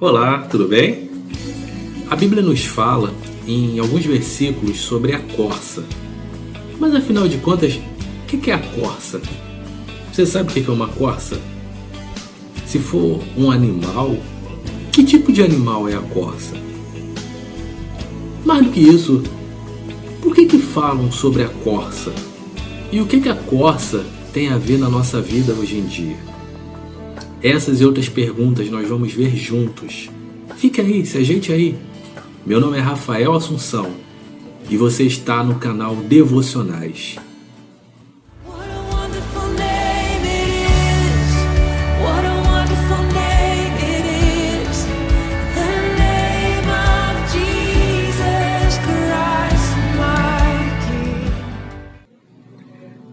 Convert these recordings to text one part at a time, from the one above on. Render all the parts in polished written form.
Olá, tudo bem? A Bíblia nos fala em alguns versículos sobre a corça. Mas afinal de contas, o que é a corça? Você sabe o que é uma corça? Se for um animal, que tipo de animal é a corça? Mais do que isso, por que falam sobre a corça? E o que a corça tem a ver na nossa vida hoje em dia? Essas e outras perguntas nós vamos ver juntos. Fique aí, se ajeite aí. Meu nome é Rafael Assunção e você está no canal Devocionais.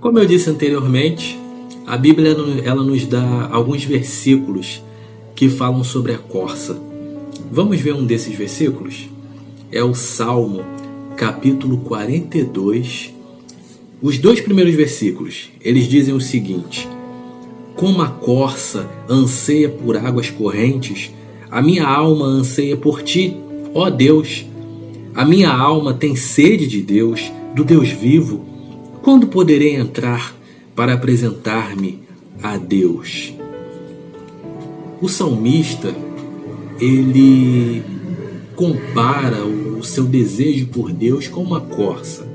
Como eu disse anteriormente, a Bíblia ela nos dá alguns versículos que falam sobre a corça. Vamos ver um desses versículos? É o Salmo, capítulo 42. Os dois primeiros versículos, eles dizem o seguinte: como a corça anseia por águas correntes, a minha alma anseia por ti, ó Deus. A minha alma tem sede de Deus, do Deus vivo. Quando poderei entrar para apresentar-me a Deus? O salmista, ele compara o seu desejo por Deus com uma corça.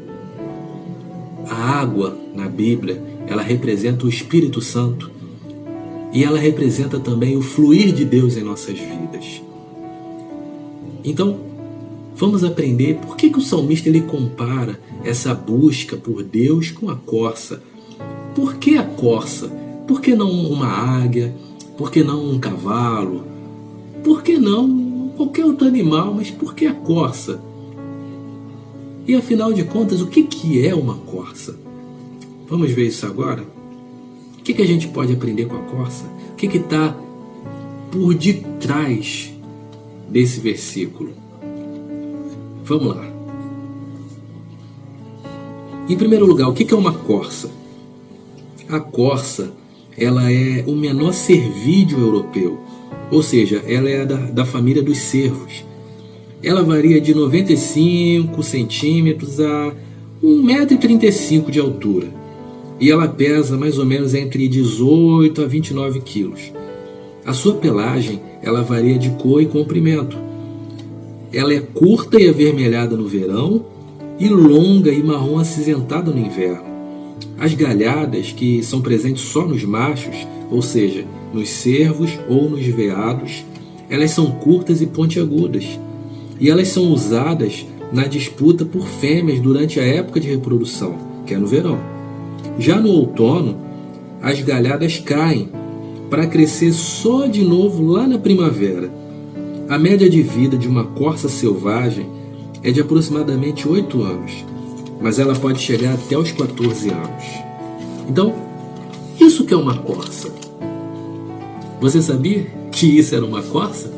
A água, na Bíblia, ela representa o Espírito Santo e ela representa também o fluir de Deus em nossas vidas. Então, vamos aprender por que o salmista ele compara essa busca por Deus com a corça. Por que a corça? Por que não uma águia? Por que não um cavalo? Por que não qualquer outro animal? Mas por que a corça? E afinal de contas, o que é uma corça? Vamos ver isso agora? O que a gente pode aprender com a corça? O que está por detrás desse versículo? Vamos lá. Em primeiro lugar, o que é uma corça? A corça, ela é o menor cervídeo europeu, ou seja, ela é da família dos cervos. Ela varia de 95 centímetros a 1,35 m de altura. E ela pesa mais ou menos entre 18 a 29 quilos. A sua pelagem, ela varia de cor e comprimento. Ela é curta e avermelhada no verão e longa e marrom acinzentada no inverno. As galhadas, que são presentes só nos machos, ou seja, nos cervos ou nos veados, elas são curtas e pontiagudas. E elas são usadas na disputa por fêmeas durante a época de reprodução, que é no verão. Já no outono, as galhadas caem para crescer só de novo lá na primavera. A média de vida de uma corça selvagem é de aproximadamente 8 anos, mas ela pode chegar até os 14 anos. Então, isso que é uma corça. Você sabia que isso era uma corça?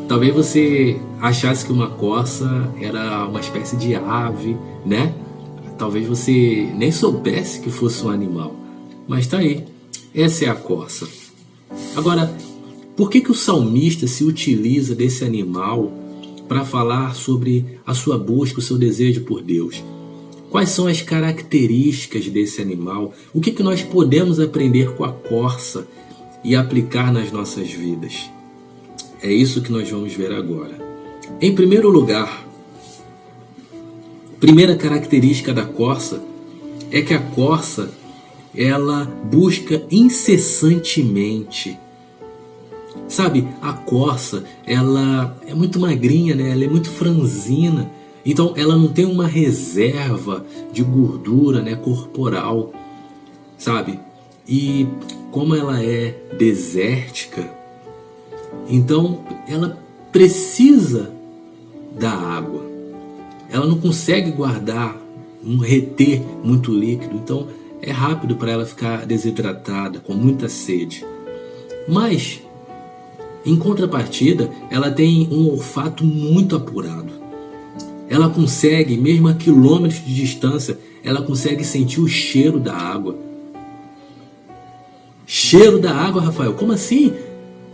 Talvez você achasse que uma corça era uma espécie de ave, né? Talvez você nem soubesse que fosse um animal. Mas tá aí, essa é a corça. Agora, por que o salmista se utiliza desse animal para falar sobre a sua busca, o seu desejo por Deus? Quais são as características desse animal? O que nós podemos aprender com a corça e aplicar nas nossas vidas? É isso que nós vamos ver agora. Em primeiro lugar, primeira característica da corça é que a corça, ela busca incessantemente. Sabe, a corça, ela é muito magrinha, né? Ela é muito franzina. Então, ela não tem uma reserva de gordura, né, corporal, sabe? E como ela é desértica, então ela precisa da água. Ela não consegue guardar, reter muito líquido. Então, é rápido para ela ficar desidratada, com muita sede. Mas, em contrapartida, ela tem um olfato muito apurado. Ela consegue, mesmo a quilômetros de distância, ela consegue sentir o cheiro da água. Cheiro da água, Rafael? Como assim?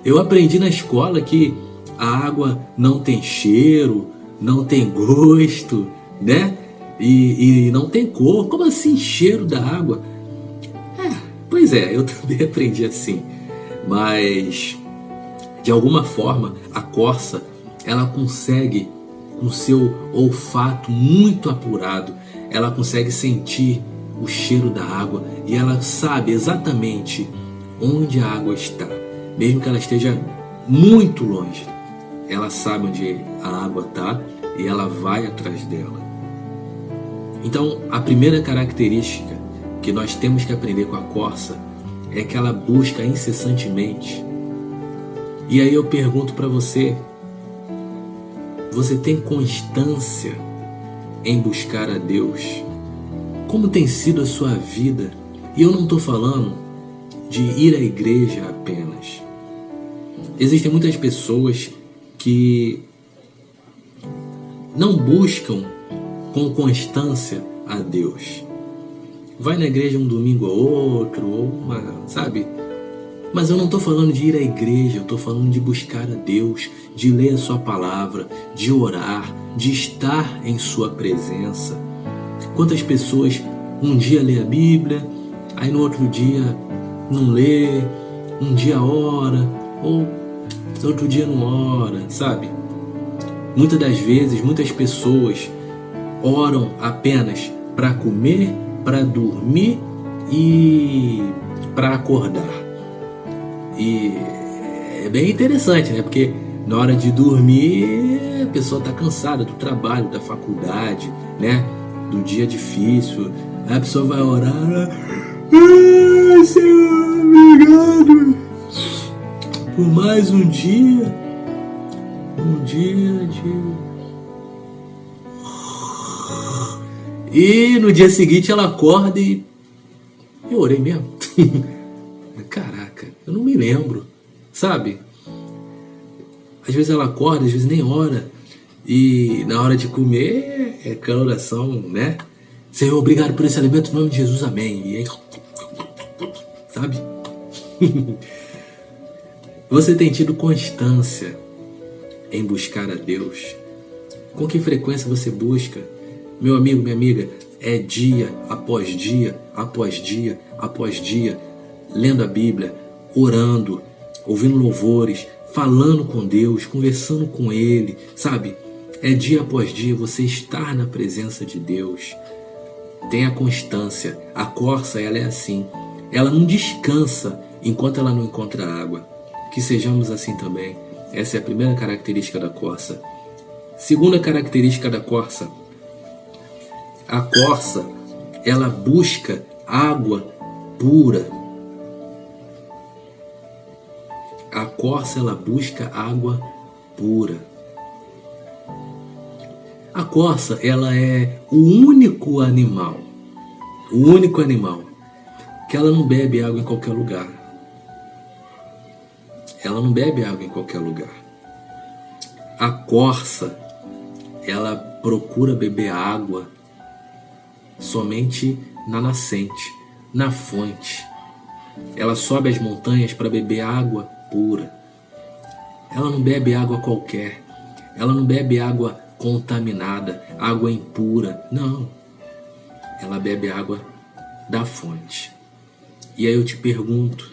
Eu aprendi na escola que a água não tem cheiro, não tem gosto, né? E não tem cor. Como assim cheiro da água? Pois é, eu também aprendi assim. Mas, de alguma forma, a corça, ela consegue, com seu olfato muito apurado, ela consegue sentir o cheiro da água e ela sabe exatamente onde a água está, mesmo que ela esteja muito longe. Ela sabe onde a água está e ela vai atrás dela. Então, a primeira característica que nós temos que aprender com a corça é que ela busca incessantemente. E aí eu pergunto para você: você tem constância em buscar a Deus? Como tem sido a sua vida? E eu não estou falando de ir à igreja apenas. Existem muitas pessoas que não buscam com constância a Deus. Vai na igreja um domingo ou outro, sabe? Mas eu não estou falando de ir à igreja, eu estou falando de buscar a Deus, de ler a sua palavra, de orar, de estar em sua presença. Quantas pessoas um dia lê a Bíblia, aí no outro dia não lê, um dia ora, ou outro dia não ora, sabe? Muitas das vezes, muitas pessoas oram apenas para comer, para dormir e para acordar. E é bem interessante, né? Porque na hora de dormir, a pessoa está cansada do trabalho, da faculdade, né? Do dia difícil. Aí a pessoa vai orar. Ai, Senhor, obrigado por mais um dia. Um dia de... E no dia seguinte ela acorda e... Eu orei mesmo? Caraca, eu não me lembro, sabe? Às vezes ela acorda, às vezes nem ora. E na hora de comer, é aquela oração, né? Senhor, obrigado por esse alimento, no nome de Jesus, amém. E aí, sabe? Você tem tido constância em buscar a Deus? Com que frequência você busca? Meu amigo, minha amiga, é dia após dia, após dia, após dia, lendo a Bíblia, orando, ouvindo louvores, falando com Deus, conversando com Ele, sabe? É dia após dia você estar na presença de Deus. Tenha constância. A corça, ela é assim. Ela não descansa enquanto ela não encontra água. Que sejamos assim também. Essa é a primeira característica da corça. Segunda característica da corça. A corça, ela busca água pura. A corça, ela busca água pura. A corça, ela é o único animal que ela não bebe água em qualquer lugar. Ela não bebe água em qualquer lugar. A corça, ela procura beber água somente na nascente, na fonte. Ela sobe as montanhas para beber água pura. Ela não bebe água qualquer. Ela não bebe água contaminada, água impura. Não. Ela bebe água da fonte. E aí eu te pergunto,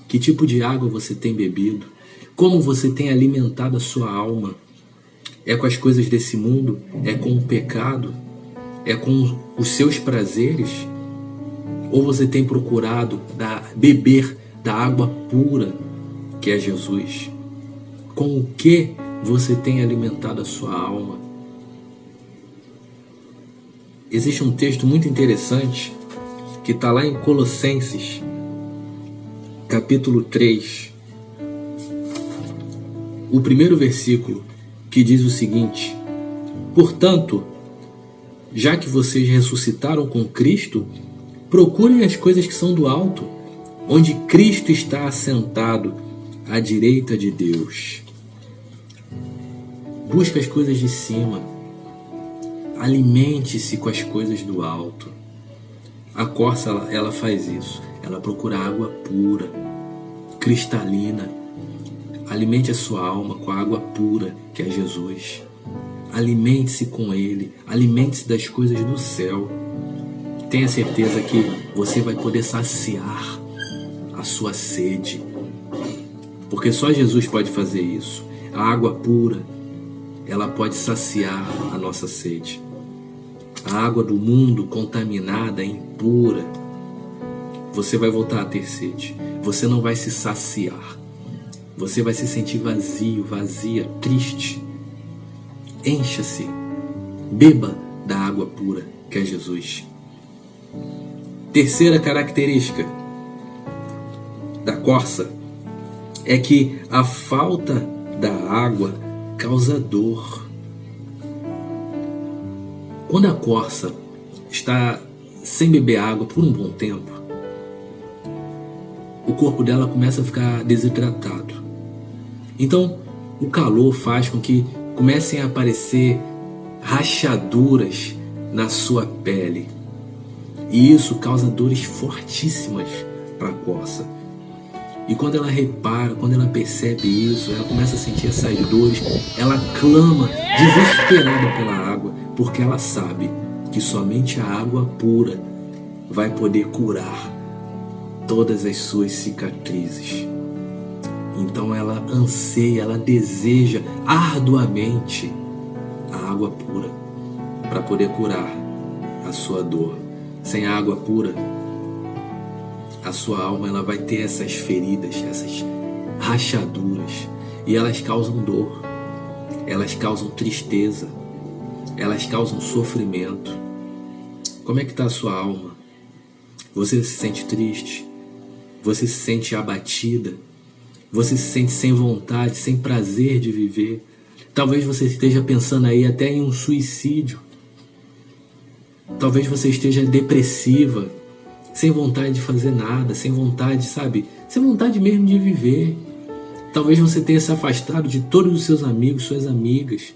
que tipo de água você tem bebido? Como você tem alimentado a sua alma? É com as coisas desse mundo? É com o pecado? É com os seus prazeres? Ou você tem procurado beber da água pura, que é Jesus? Com o que você tem alimentado a sua alma? Existe um texto muito interessante que está lá em Colossenses, capítulo 3, o primeiro versículo, que diz o seguinte: portanto, já que vocês ressuscitaram com Cristo, procurem as coisas que são do alto, onde Cristo está assentado à direita de Deus. Busque as coisas de cima. Alimente-se com as coisas do alto. A corça, ela faz isso. Ela procura água pura, cristalina, Alimente a sua alma com a água pura que é Jesus. Alimente-se com Ele, alimente-se das coisas do céu. Tenha certeza que você vai poder saciar a sua sede, porque só Jesus pode fazer isso. A água pura, ela pode saciar a nossa sede. A água do mundo contaminada, impura, você vai voltar a ter sede. Você não vai se saciar. Você vai se sentir vazio, vazia, triste. Encha-se, beba da água pura que é Jesus. Terceira característica da corça é que a falta da água causa dor. Quando a corça está sem beber água por um bom tempo, o corpo dela começa a ficar desidratado. Então, o calor faz com que comecem a aparecer rachaduras na sua pele. E isso causa dores fortíssimas para a corça. E quando ela repara, quando ela percebe isso, ela começa a sentir essas dores, ela clama desesperada pela água, porque ela sabe que somente a água pura vai poder curar todas as suas cicatrizes. Então ela anseia, ela deseja arduamente a água pura para poder curar a sua dor. Sem a água pura, a sua alma ela vai ter essas feridas, essas rachaduras, e elas causam dor, elas causam tristeza, elas causam sofrimento. Como é que está a sua alma? Você se sente triste? Você se sente abatida? Você se sente sem vontade, sem prazer de viver? Talvez você esteja pensando aí até em um suicídio. Talvez você esteja depressiva, sem vontade de fazer nada, sem vontade, sabe? Sem vontade mesmo de viver. Talvez você tenha se afastado de todos os seus amigos, suas amigas,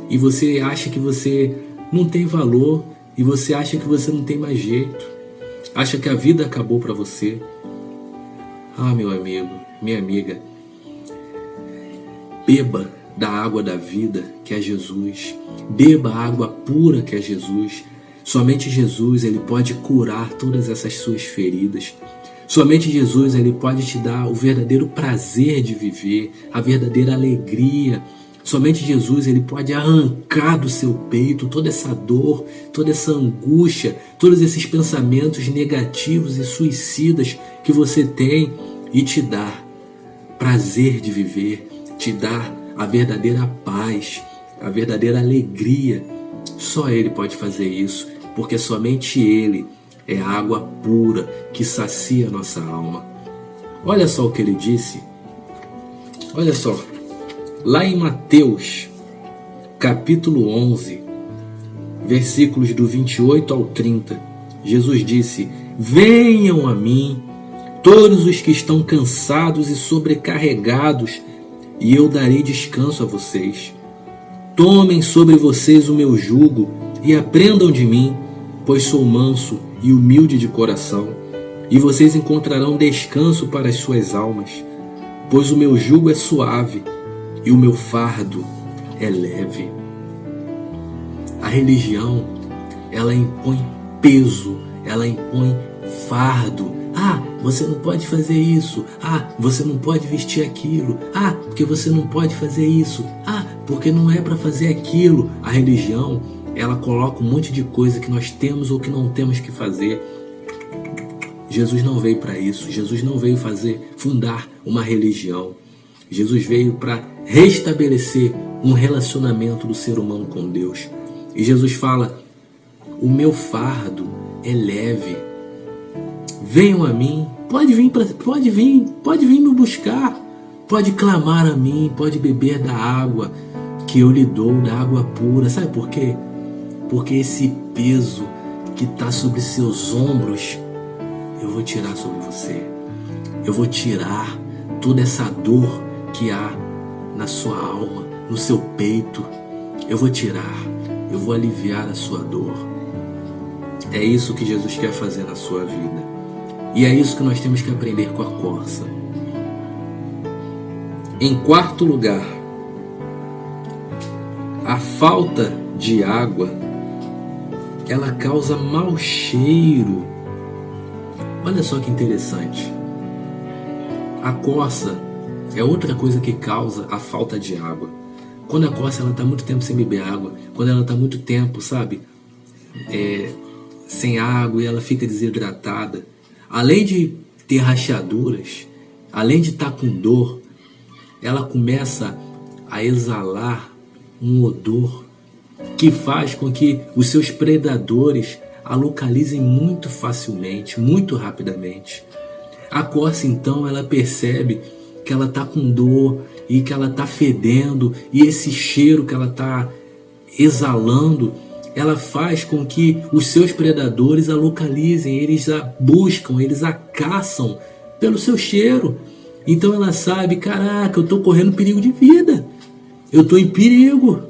e você acha que você não tem valor, e você acha que você não tem mais jeito, acha que a vida acabou para você. Ah, meu amigo, minha amiga, beba da água da vida que é Jesus, beba a água pura que é Jesus. Somente Jesus ele pode curar todas essas suas feridas. Somente Jesus ele pode te dar o verdadeiro prazer de viver, a verdadeira alegria. Somente Jesus ele pode arrancar do seu peito toda essa dor, toda essa angústia, todos esses pensamentos negativos e suicidas que você tem e te dar prazer de viver, te dar a verdadeira paz, a verdadeira alegria. Só Ele pode fazer isso, porque somente Ele é a água pura que sacia a nossa alma. Olha só o que Ele disse. Olha só. Lá em Mateus, capítulo 11, versículos do 28 ao 30, Jesus disse: venham a mim, todos os que estão cansados e sobrecarregados, e eu darei descanso a vocês. Tomem sobre vocês o meu jugo e aprendam de mim, pois sou manso e humilde de coração, e vocês encontrarão descanso para as suas almas, pois o meu jugo é suave e o meu fardo é leve. A religião, ela impõe peso, ela impõe fardo. Ah, você não pode fazer isso. Ah, você não pode vestir aquilo. Ah, porque você não pode fazer isso. Ah, porque não é para fazer aquilo. A religião, ela coloca um monte de coisa que nós temos ou que não temos que fazer. Jesus não veio para isso. Jesus não veio fundar uma religião. Jesus veio para restabelecer um relacionamento do ser humano com Deus. E Jesus fala: o meu fardo é leve. Venham a mim, pode vir me buscar, pode clamar a mim, pode beber da água que eu lhe dou, da água pura. Sabe por quê? Porque esse peso que está sobre seus ombros, eu vou tirar sobre você. Eu vou tirar toda essa dor que há na sua alma, no seu peito. Eu vou tirar, eu vou aliviar a sua dor. É isso que Jesus quer fazer na sua vida. E é isso que nós temos que aprender com a corça. Em quarto lugar, a falta de água, ela causa mau cheiro. Olha só que interessante. A coça é outra coisa que causa a falta de água. Quando a coça está muito tempo sem beber água, quando ela está muito tempo, sem água e ela fica desidratada, além de ter rachaduras, além de estar com dor, ela começa a exalar um odor que faz com que os seus predadores a localizem muito facilmente, muito rapidamente. A coça, então, ela percebe que ela está com dor e que ela está fedendo, e esse cheiro que ela está exalando, ela faz com que os seus predadores a localizem, eles a buscam, eles a caçam pelo seu cheiro. Então ela sabe, caraca, eu estou correndo perigo de vida, eu estou em perigo.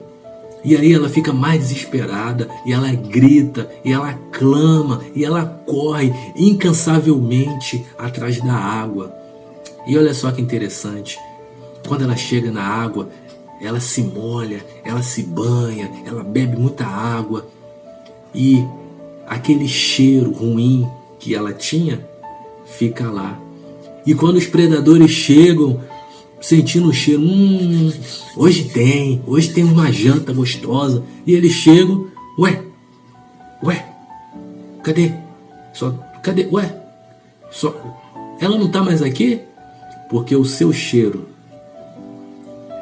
E aí ela fica mais desesperada, e ela grita, e ela clama, e ela corre incansavelmente atrás da água. E olha só que interessante, quando ela chega na água, ela se molha, ela se banha, ela bebe muita água, e aquele cheiro ruim que ela tinha fica lá. E quando os predadores chegam, sentindo o cheiro, hoje tem uma janta gostosa, e eles chegam, cadê? Ela não está mais aqui? Porque o seu cheiro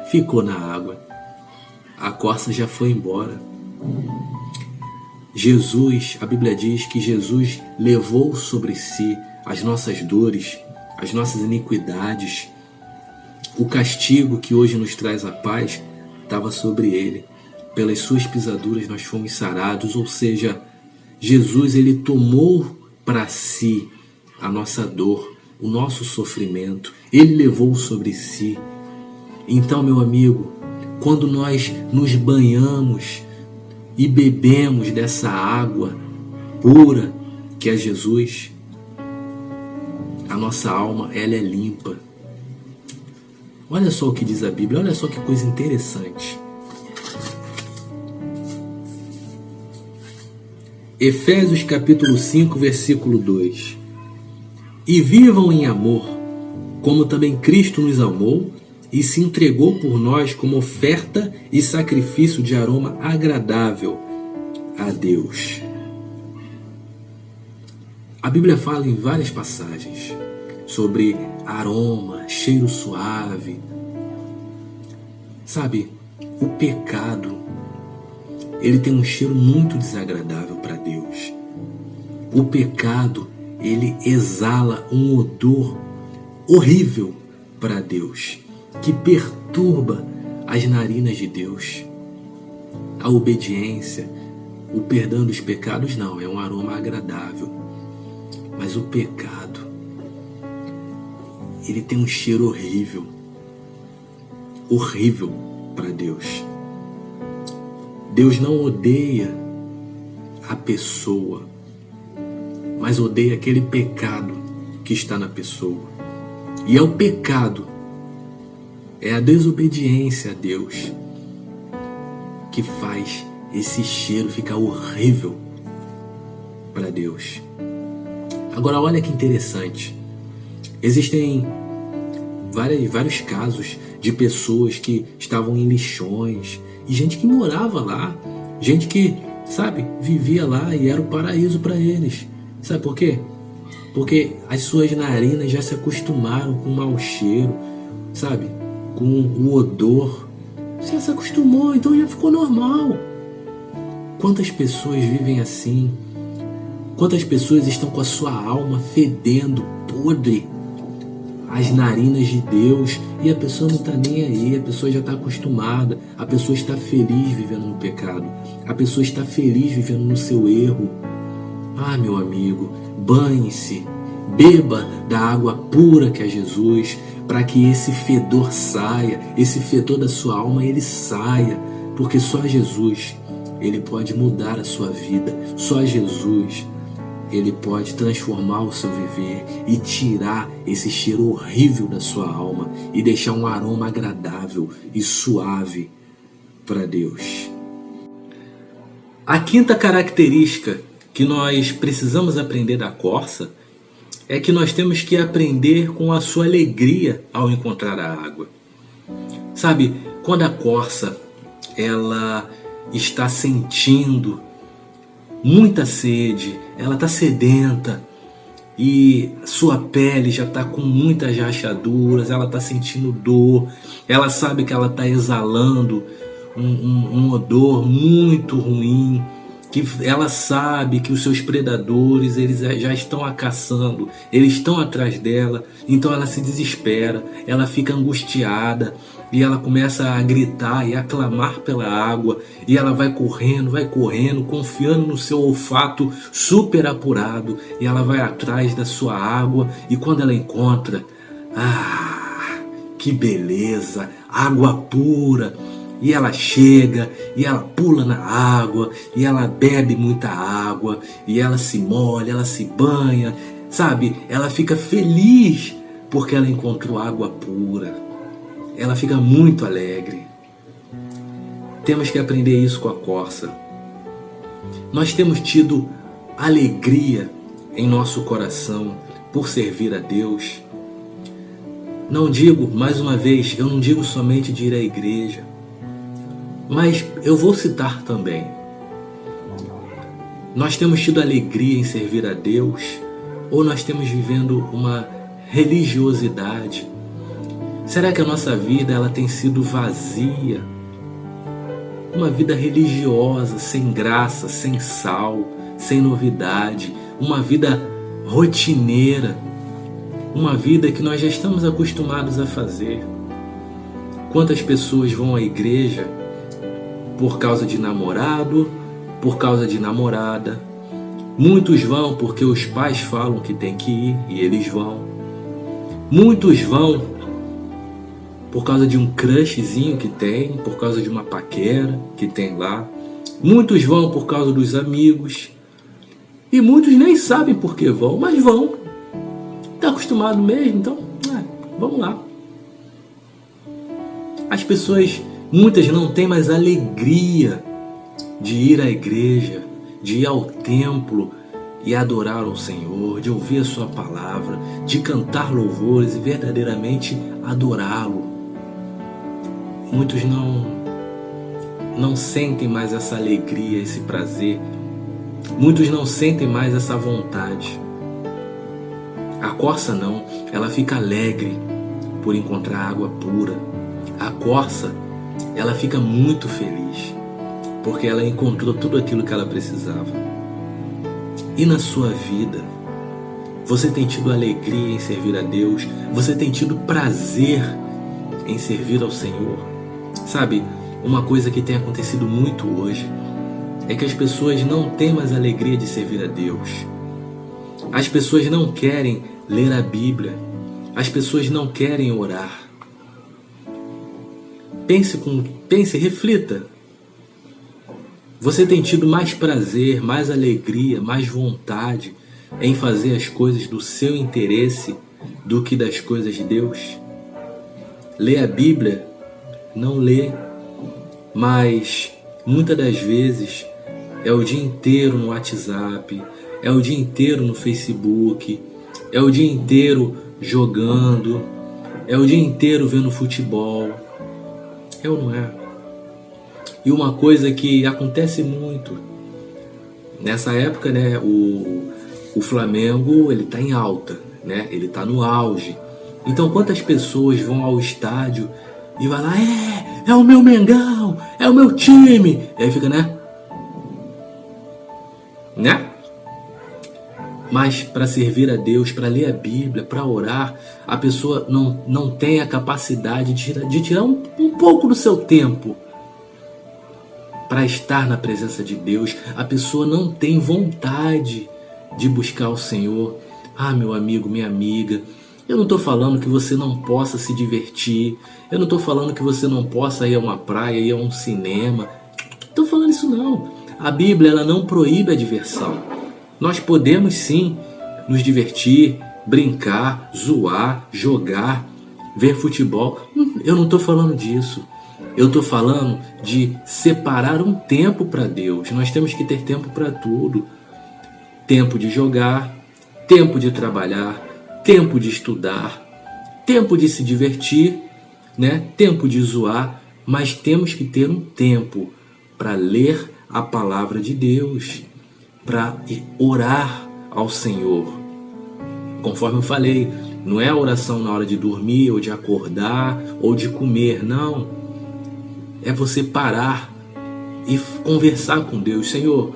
ficou na água. A corça já foi embora. Jesus, a Bíblia diz que Jesus levou sobre si as nossas dores, as nossas iniquidades. O castigo que hoje nos traz a paz estava sobre ele. Pelas suas pisaduras nós fomos sarados, ou seja, Jesus, ele tomou para si a nossa dor, o nosso sofrimento, ele levou sobre si. Então, meu amigo, quando nós nos banhamos e bebemos dessa água pura que é Jesus, a nossa alma, ela é limpa. Olha só o que diz a Bíblia, olha só que coisa interessante. Efésios capítulo 5, versículo 2. E vivam em amor, como também Cristo nos amou e se entregou por nós como oferta e sacrifício de aroma agradável a Deus. A Bíblia fala em várias passagens sobre aroma, cheiro suave. Sabe, o pecado, ele tem um cheiro muito desagradável para Deus. O pecado, ele exala um odor horrível para Deus, que perturba as narinas de Deus. A obediência, o perdão dos pecados, não, é um aroma agradável. Mas o pecado, ele tem um cheiro horrível. Horrível para Deus. Deus não odeia a pessoa, mas odeia aquele pecado que está na pessoa. E é o pecado, é a desobediência a Deus que faz esse cheiro ficar horrível para Deus. Agora olha que interessante. Existem vários casos de pessoas que estavam em lixões e gente que morava lá, gente que, sabe, vivia lá e era o paraíso para eles. Sabe por quê? Porque as suas narinas já se acostumaram com o mau cheiro, sabe? Com o odor. Você já se acostumou, então já ficou normal. Quantas pessoas vivem assim? Quantas pessoas estão com a sua alma fedendo, podre, as narinas de Deus, e a pessoa não está nem aí, a pessoa já está acostumada, a pessoa está feliz vivendo no pecado, a pessoa está feliz vivendo no seu erro. Ah, meu amigo, banhe-se, beba da água pura que é Jesus, para que esse fedor saia, esse fedor da sua alma, ele saia, porque só Jesus, ele pode mudar a sua vida, só Jesus ele pode transformar o seu viver e tirar esse cheiro horrível da sua alma e deixar um aroma agradável e suave para Deus. A quinta característica que nós precisamos aprender da corça é que nós temos que aprender com a sua alegria ao encontrar a água. Sabe, quando a corça ela está sentindo muita sede, ela está sedenta e sua pele já está com muitas rachaduras, ela está sentindo dor, ela sabe que ela está exalando um odor muito ruim, que ela sabe que os seus predadores eles já estão a caçando, eles estão atrás dela, então ela se desespera, ela fica angustiada e ela começa a gritar e a clamar pela água, e ela vai correndo, confiando no seu olfato super apurado, e ela vai atrás da sua água, e quando ela encontra, que beleza, água pura! E ela chega, e ela pula na água, e ela bebe muita água, e ela se molha, ela se banha, sabe? Ela fica feliz porque ela encontrou água pura. Ela fica muito alegre. Temos que aprender isso com a corça. Nós temos tido alegria em nosso coração por servir a Deus. Não digo, mais uma vez, eu não digo somente de ir à igreja, mas eu vou citar também. Nós temos tido alegria em servir a Deus, ou nós temos vivendo uma religiosidade? Será que a nossa vida ela tem sido vazia? Uma vida religiosa, sem graça, sem sal, sem novidade, uma vida rotineira, uma vida que nós já estamos acostumados a fazer. Quantas pessoas vão à igreja por causa de namorado, por causa de namorada? Muitos vão porque os pais falam que tem que ir e eles vão. Muitos vão por causa de um crushzinho que tem, por causa de uma paquera que tem lá. Muitos vão por causa dos amigos. E muitos nem sabem por que vão, mas vão. Está acostumado mesmo, então vamos lá. As pessoas, muitas não têm mais alegria de ir à igreja, de ir ao templo e adorar ao Senhor, de ouvir a sua palavra, de cantar louvores e verdadeiramente adorá-lo. Muitos não sentem mais essa alegria, esse prazer. Muitos não sentem mais essa vontade. A corça não, ela fica alegre por encontrar água pura. A corça, ela fica muito feliz porque ela encontrou tudo aquilo que ela precisava. E na sua vida, você tem tido alegria em servir a Deus? Você tem tido prazer em servir ao Senhor? Sabe, uma coisa que tem acontecido muito hoje é que as pessoas não têm mais alegria de servir a Deus. As pessoas não querem ler a Bíblia. As pessoas não querem orar. Pense, reflita. Você tem tido mais prazer, mais alegria, mais vontade em fazer as coisas do seu interesse do que das coisas de Deus? Lê a Bíblia? Não lê, mas muitas das vezes é o dia inteiro no WhatsApp, é o dia inteiro no Facebook, é o dia inteiro jogando, é o dia inteiro vendo futebol. É ou não é? E uma coisa que acontece muito nessa época, né? O Flamengo, ele tá em alta, né? Ele tá no auge. Então quantas pessoas vão ao estádio e vai lá, é o meu Mengão, é o meu time. E aí fica, né? Mas para servir a Deus, para ler a Bíblia, para orar, a pessoa não tem a capacidade de tirar um pouco do seu tempo para estar na presença de Deus. A pessoa não tem vontade de buscar o Senhor. Meu amigo, minha amiga, eu não estou falando que você não possa se divertir. Eu não estou falando que você não possa ir a uma praia, ir a um cinema. Não estou falando isso não. A Bíblia ela não proíbe a diversão. Nós podemos sim nos divertir, brincar, zoar, jogar, ver futebol. Eu não estou falando disso. Eu estou falando de separar um tempo para Deus. Nós temos que ter tempo para tudo. Tempo de jogar, tempo de trabalhar, tempo de estudar, tempo de se divertir, né? Tempo de zoar, mas temos que ter um tempo para ler a palavra de Deus, para orar ao Senhor. Conforme eu falei, não é a oração na hora de dormir, ou de acordar, ou de comer, não. É você parar e conversar com Deus. Senhor,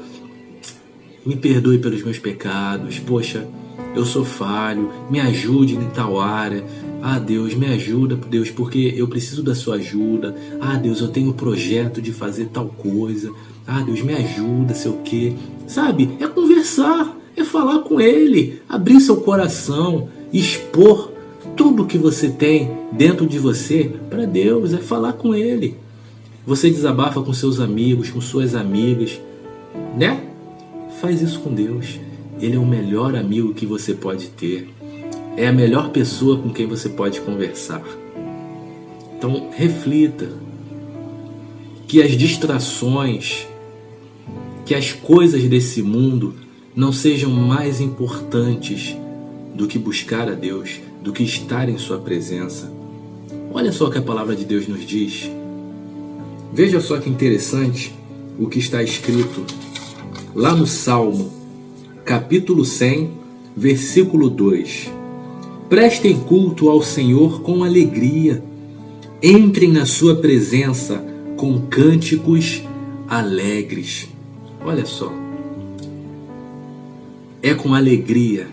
me perdoe pelos meus pecados. Poxa, eu sou falho. Me ajude em tal área. Ah, Deus, me ajuda, Deus, porque eu preciso da sua ajuda. Ah, Deus, eu tenho um projeto de fazer tal coisa. Ah, Deus, me ajuda, sei o quê. Sabe? É conversar, é falar com Ele, abrir seu coração, expor tudo que você tem dentro de você para Deus, é falar com Ele. Você desabafa com seus amigos, com suas amigas, né? Faz isso com Deus. Ele é o melhor amigo que você pode ter. É a melhor pessoa com quem você pode conversar. Então, reflita que as distrações, que as coisas desse mundo não sejam mais importantes do que buscar a Deus, do que estar em sua presença. Olha só o que a palavra de Deus nos diz. Veja só que interessante o que está escrito lá no Salmo, capítulo 100, versículo 2. Prestem culto ao Senhor com alegria. Entrem na sua presença com cânticos alegres. Olha só. É com alegria.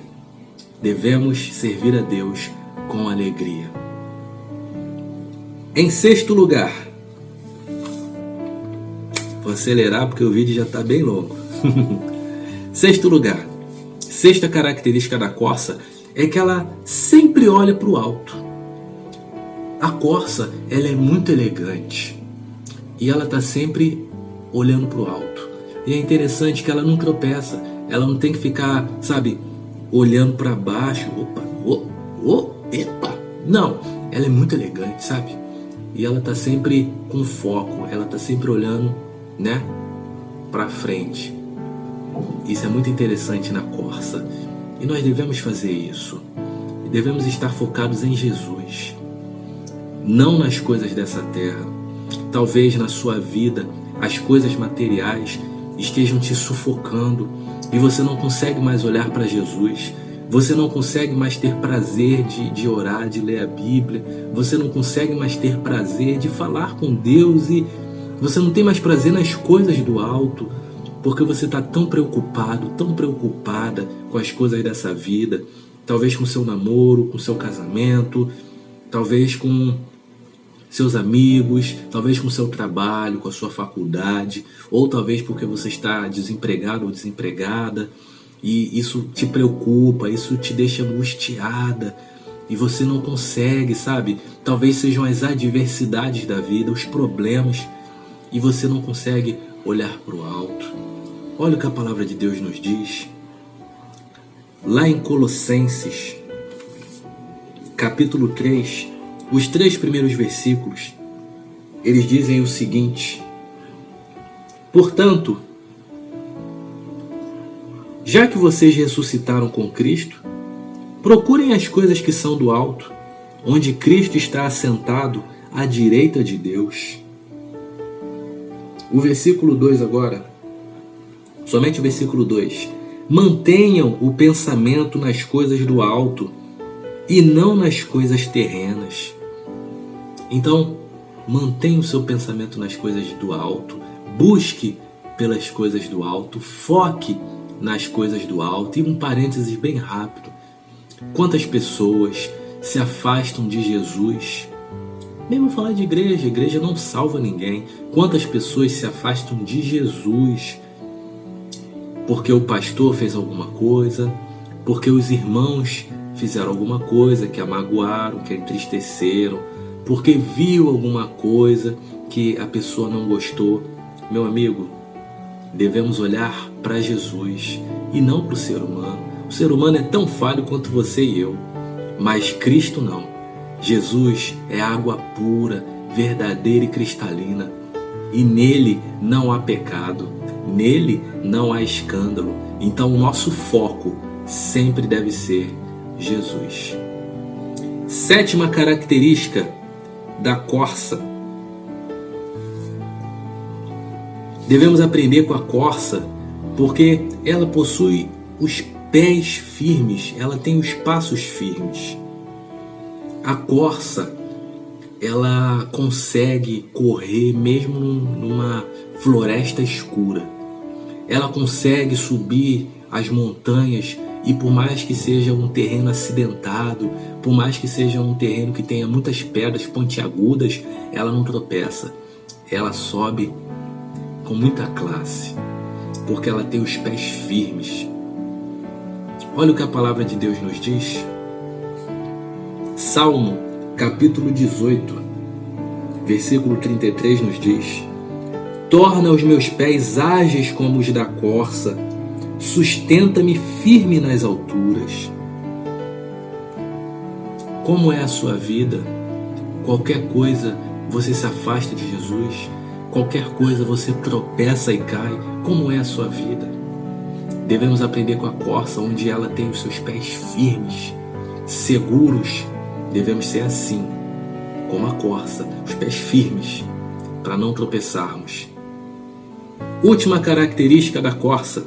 Devemos servir a Deus com alegria. Em sexto lugar, vou acelerar porque o vídeo já está bem longo. Sexto lugar, sexta característica da corça é que ela sempre olha para o alto. A corça, ela é muito elegante e ela está sempre olhando para o alto. E é interessante que ela não tropeça, ela não tem que ficar, sabe, olhando para baixo. Epa! Não, ela é muito elegante, sabe? E ela está sempre com foco, ela está sempre olhando, né, para frente. Isso é muito interessante na corça. E nós devemos fazer isso. Devemos estar focados em Jesus, não nas coisas dessa terra. Talvez na sua vida as coisas materiais estejam te sufocando e você não consegue mais olhar para Jesus. Você não consegue mais ter prazer de orar, de ler a Bíblia. Você não consegue mais ter prazer de falar com Deus e você não tem mais prazer nas coisas do alto, porque você está tão preocupado, tão preocupada com as coisas dessa vida, talvez com seu namoro, com seu casamento, talvez com seus amigos, talvez com seu trabalho, com a sua faculdade, ou talvez porque você está desempregado ou desempregada, e isso te preocupa, isso te deixa angustiada, e você não consegue, sabe? Talvez sejam as adversidades da vida, os problemas, e você não consegue olhar para o alto. Olha o que a palavra de Deus nos diz. Lá em Colossenses, capítulo 3, os 3 primeiros versículos, eles dizem o seguinte: portanto, já que vocês ressuscitaram com Cristo, procurem as coisas que são do alto, onde Cristo está assentado à direita de Deus. O versículo 2 agora, somente o versículo 2. Mantenham o pensamento nas coisas do alto e não nas coisas terrenas. Então, mantenha o seu pensamento nas coisas do alto, busque pelas coisas do alto, foque nas coisas do alto. E um parênteses bem rápido: quantas pessoas se afastam de Jesus? Mesmo falar de igreja, a igreja não salva ninguém. Quantas pessoas se afastam de Jesus porque o pastor fez alguma coisa, porque os irmãos fizeram alguma coisa que a magoaram, que a entristeceram, porque viu alguma coisa que a pessoa não gostou. Meu amigo, devemos olhar para Jesus e não para o ser humano. O ser humano é tão falho quanto você e eu, mas Cristo não. Jesus é água pura, verdadeira e cristalina, e nele não há pecado, nele não há escândalo. Então o nosso foco sempre deve ser Jesus. Sétima característica da corça. Devemos aprender com a corça porque ela possui os pés firmes, ela tem os passos firmes. A corça, ela consegue correr mesmo numa floresta escura. Ela consegue subir as montanhas e por mais que seja um terreno acidentado, por mais que seja um terreno que tenha muitas pedras pontiagudas, ela não tropeça. Ela sobe com muita classe, porque ela tem os pés firmes. Olha o que a palavra de Deus nos diz. Salmo, capítulo 18, versículo 33 nos diz: torna os meus pés ágeis como os da corça, sustenta-me firme nas alturas. Como é a sua vida? Qualquer coisa você se afasta de Jesus, qualquer coisa você tropeça e cai. Como é a sua vida? Devemos aprender com a corça, onde ela tem os seus pés firmes, seguros. Devemos ser assim, como a corça, os pés firmes, para não tropeçarmos. Última característica da corça.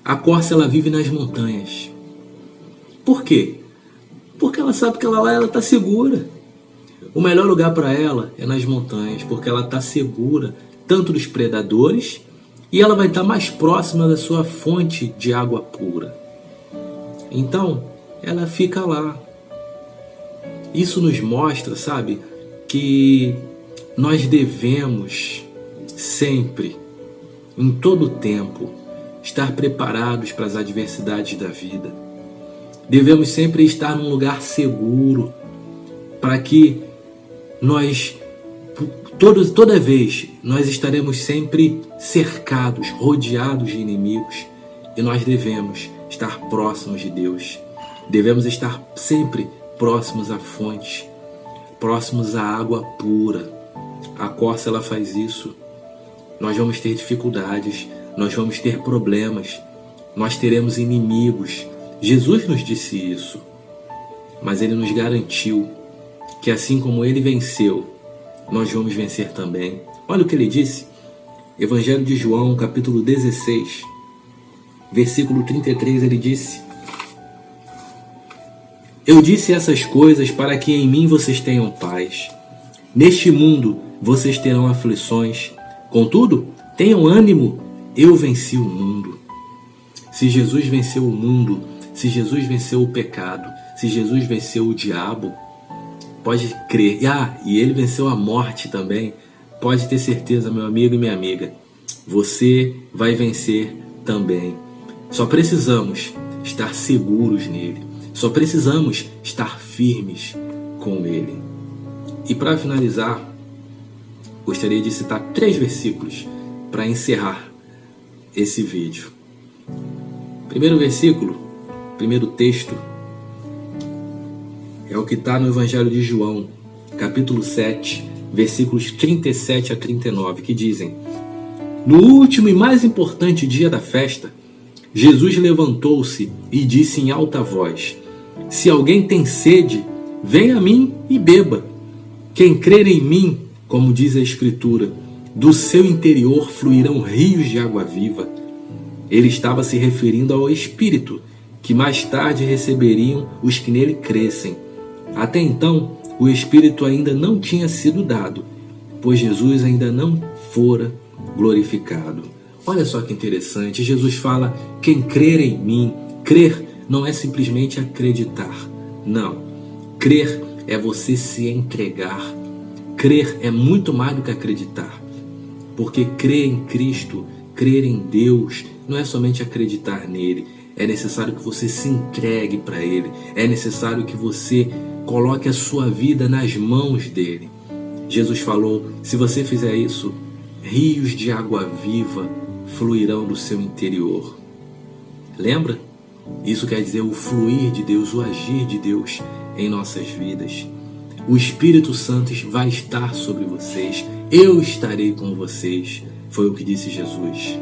A corça, ela vive nas montanhas. Por quê? Porque ela sabe que ela está segura. O melhor lugar para ela é nas montanhas, porque ela está segura tanto dos predadores e ela vai estar mais próxima da sua fonte de água pura. Então, ela fica lá. Isso nos mostra, sabe, que nós devemos sempre, em todo o tempo, estar preparados para as adversidades da vida. Devemos sempre estar num lugar seguro, para que nós, toda vez, nós estaremos sempre cercados, rodeados de inimigos, e nós devemos estar próximos de Deus. Devemos estar sempre próximos à fonte, próximos à água pura. A corça, ela faz isso. Nós vamos ter dificuldades, nós vamos ter problemas, nós teremos inimigos. Jesus nos disse isso, mas Ele nos garantiu que assim como Ele venceu, nós vamos vencer também. Olha o que Ele disse, Evangelho de João, capítulo 16, versículo 33, Ele disse: eu disse essas coisas para que em mim vocês tenham paz. Neste mundo vocês terão aflições, contudo, tenham ânimo, eu venci o mundo. Se Jesus venceu o mundo, se Jesus venceu o pecado, se Jesus venceu o diabo, pode crer. E Ele venceu a morte também. Pode ter certeza, meu amigo e minha amiga, você vai vencer também. Só precisamos estar seguros nele. Só precisamos estar firmes com Ele. E para finalizar, gostaria de citar 3 versículos para encerrar esse vídeo. Primeiro versículo, primeiro texto, é o que está no Evangelho de João, capítulo 7, versículos 37 a 39, que dizem: no último e mais importante dia da festa, Jesus levantou-se e disse em alta voz: se alguém tem sede, venha a mim e beba. Quem crer em mim, como diz a Escritura, do seu interior fluirão rios de água viva. Ele estava se referindo ao Espírito, que mais tarde receberiam os que nele crescem. Até então, o Espírito ainda não tinha sido dado, pois Jesus ainda não fora glorificado. Olha só que interessante, Jesus fala: quem crer em mim. Crer não é simplesmente acreditar, não. Crer é você se entregar. Crer é muito mais do que acreditar, porque crer em Cristo, crer em Deus, não é somente acreditar nele. É necessário que você se entregue para Ele. É necessário que você coloque a sua vida nas mãos dele. Jesus falou: se você fizer isso, rios de água viva fluirão do seu interior. Lembra? Isso quer dizer o fluir de Deus, o agir de Deus em nossas vidas. O Espírito Santo vai estar sobre vocês. Eu estarei com vocês. Foi o que disse Jesus.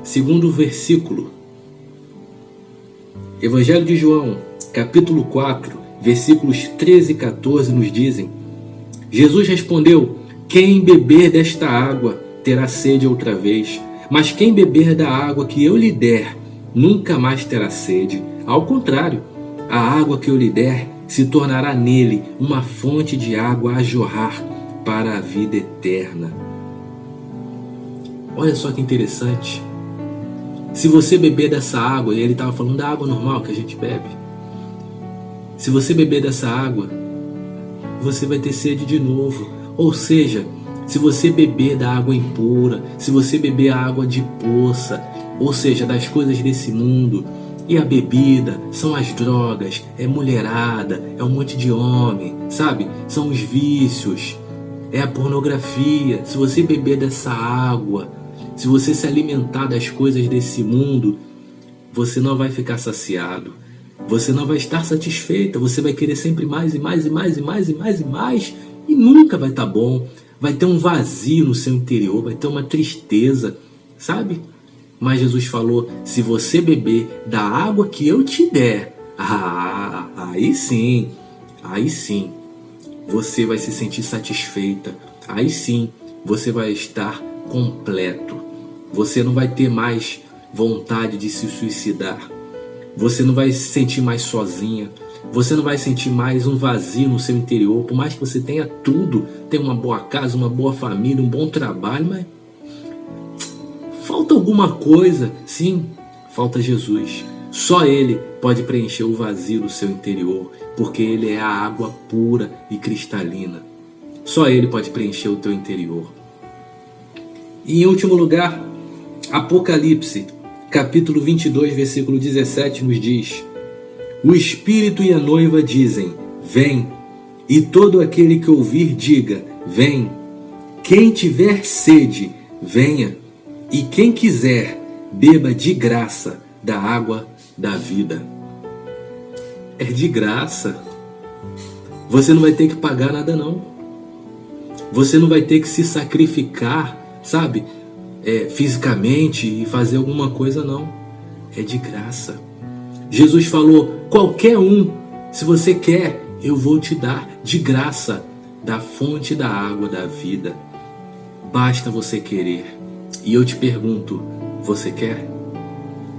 Segundo versículo. Evangelho de João, capítulo 4, versículos 13 e 14 nos dizem: Jesus respondeu: quem beber desta água terá sede outra vez, mas quem beber da água que eu lhe der nunca mais terá sede. Ao contrário, a água que eu lhe der se tornará nele uma fonte de água a jorrar para a vida eterna. Olha só que interessante. Se você beber dessa água, e ele estava falando da água normal que a gente bebe, se você beber dessa água, você vai ter sede de novo. Ou seja, se você beber da água impura, se você beber a água de poça, ou seja, das coisas desse mundo, e a bebida, são as drogas, é mulherada, é um monte de homem, sabe? São os vícios, é a pornografia. Se você beber dessa água, se você se alimentar das coisas desse mundo, você não vai ficar saciado. Você não vai estar satisfeita. Você vai querer sempre mais e mais e mais e mais e mais e mais. E nunca vai estar bom. Vai ter um vazio no seu interior. Vai ter uma tristeza, sabe? Mas Jesus falou: se você beber da água que eu te der, aí sim, você vai se sentir satisfeita. Aí sim, você vai estar completo. Você não vai ter mais vontade de se suicidar. Você não vai se sentir mais sozinha. Você não vai sentir mais um vazio no seu interior. Por mais que você tenha tudo, tenha uma boa casa, uma boa família, um bom trabalho, mas falta alguma coisa. Sim, falta Jesus. Só Ele pode preencher o vazio do seu interior, porque Ele é a água pura e cristalina. Só Ele pode preencher o teu interior. E em último lugar, Apocalipse, capítulo 22, versículo 17 nos diz: o Espírito e a noiva dizem: vem. E todo aquele que ouvir diga: vem. Quem tiver sede, venha. E quem quiser, beba de graça da água da vida. É de graça. Você não vai ter que pagar nada não. Você não vai ter que se sacrificar, sabe? Fisicamente e fazer alguma coisa não. É de graça. Jesus falou: qualquer um, se você quer, eu vou te dar de graça da fonte da água da vida. Basta você querer. E eu te pergunto, você quer?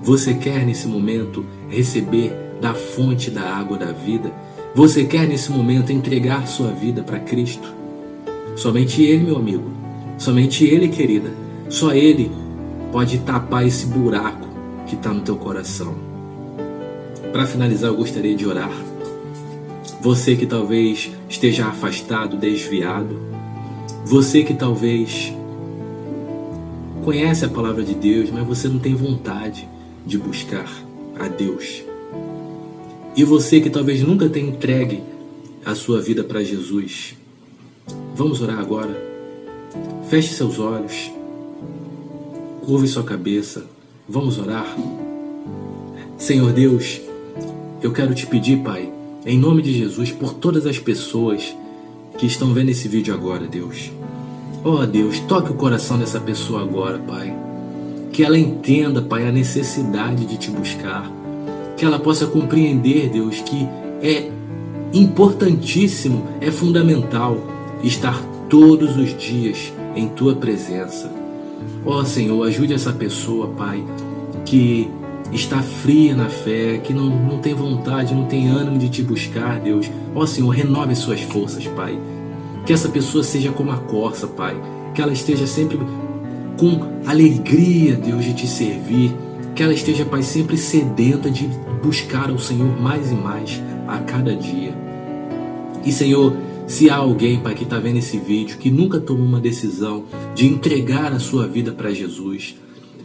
Você quer nesse momento receber da fonte da água da vida? Você quer nesse momento entregar sua vida para Cristo? Somente Ele, meu amigo. Somente Ele, querida. Só Ele pode tapar esse buraco que está no teu coração. Para finalizar, eu gostaria de orar. Você que talvez esteja afastado, desviado. Você que talvez conhece a palavra de Deus, mas você não tem vontade de buscar a Deus. E você que talvez nunca tenha entregue a sua vida para Jesus. Vamos orar agora. Feche seus olhos. Curve sua cabeça. Vamos orar. Senhor Deus, eu quero te pedir, Pai, em nome de Jesus, por todas as pessoas que estão vendo esse vídeo agora, Deus. Oh Deus, toque o coração dessa pessoa agora, Pai. Que ela entenda, Pai, a necessidade de te buscar. Que ela possa compreender, Deus, que é importantíssimo, é fundamental estar todos os dias em Tua presença. Ó Senhor, ajude essa pessoa, Pai, que está fria na fé, que não tem vontade, não tem ânimo de te buscar, Deus. Ó Senhor, renove suas forças, Pai. Que essa pessoa seja como a corça, Pai. Que ela esteja sempre com alegria, Deus, de te servir. Que ela esteja, Pai, sempre sedenta de buscar ao Senhor mais e mais a cada dia. E Senhor, se há alguém, Pai, que está vendo esse vídeo, que nunca tomou uma decisão de entregar a sua vida para Jesus,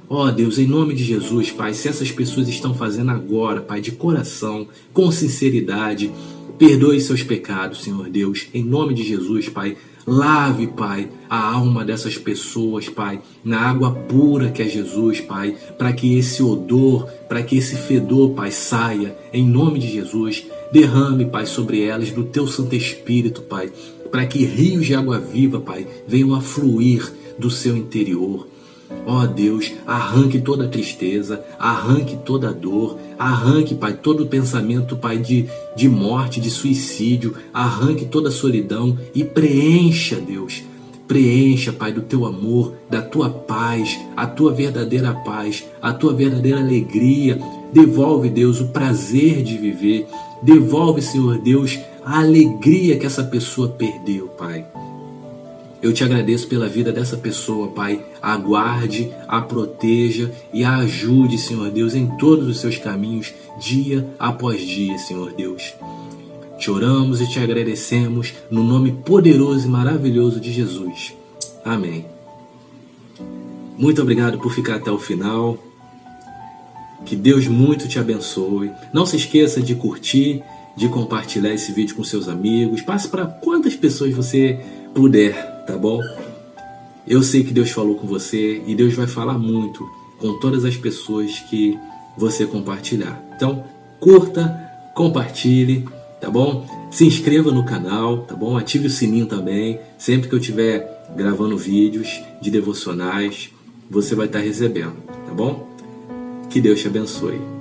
ó Deus, em nome de Jesus, Pai, se essas pessoas estão fazendo agora, Pai, de coração, com sinceridade, perdoe seus pecados, Senhor Deus, em nome de Jesus, Pai, Lave, Pai, a alma dessas pessoas, Pai, na água pura que é Jesus, Pai, para que esse odor, para que esse fedor, Pai, saia, em nome de Jesus. Derrame, Pai, sobre elas do Teu Santo Espírito, Pai, para que rios de água viva, Pai, venham a fluir do seu interior. Ó Deus, arranque toda a tristeza, arranque toda a dor, arranque, Pai, todo o pensamento, Pai, de morte, de suicídio, arranque toda a solidão e preencha, Deus, preencha, Pai, do Teu amor, da Tua paz, a Tua verdadeira paz, a Tua verdadeira alegria. Devolve, Deus, o prazer de viver, devolve, Senhor Deus, a alegria que essa pessoa perdeu, Pai. Eu te agradeço pela vida dessa pessoa, Pai. A guarde, a proteja e a ajude, Senhor Deus, em todos os seus caminhos, dia após dia, Senhor Deus. Te oramos e te agradecemos no nome poderoso e maravilhoso de Jesus. Amém. Muito obrigado por ficar até o final. Que Deus muito te abençoe. Não se esqueça de curtir, de compartilhar esse vídeo com seus amigos. Passe para quantas pessoas você puder. Tá bom? Eu sei que Deus falou com você e Deus vai falar muito com todas as pessoas que você compartilhar. Então, curta, compartilhe, tá bom? Se inscreva no canal, tá bom? Ative o sininho também. Sempre que eu estiver gravando vídeos de devocionais, você vai estar recebendo, tá bom? Que Deus te abençoe.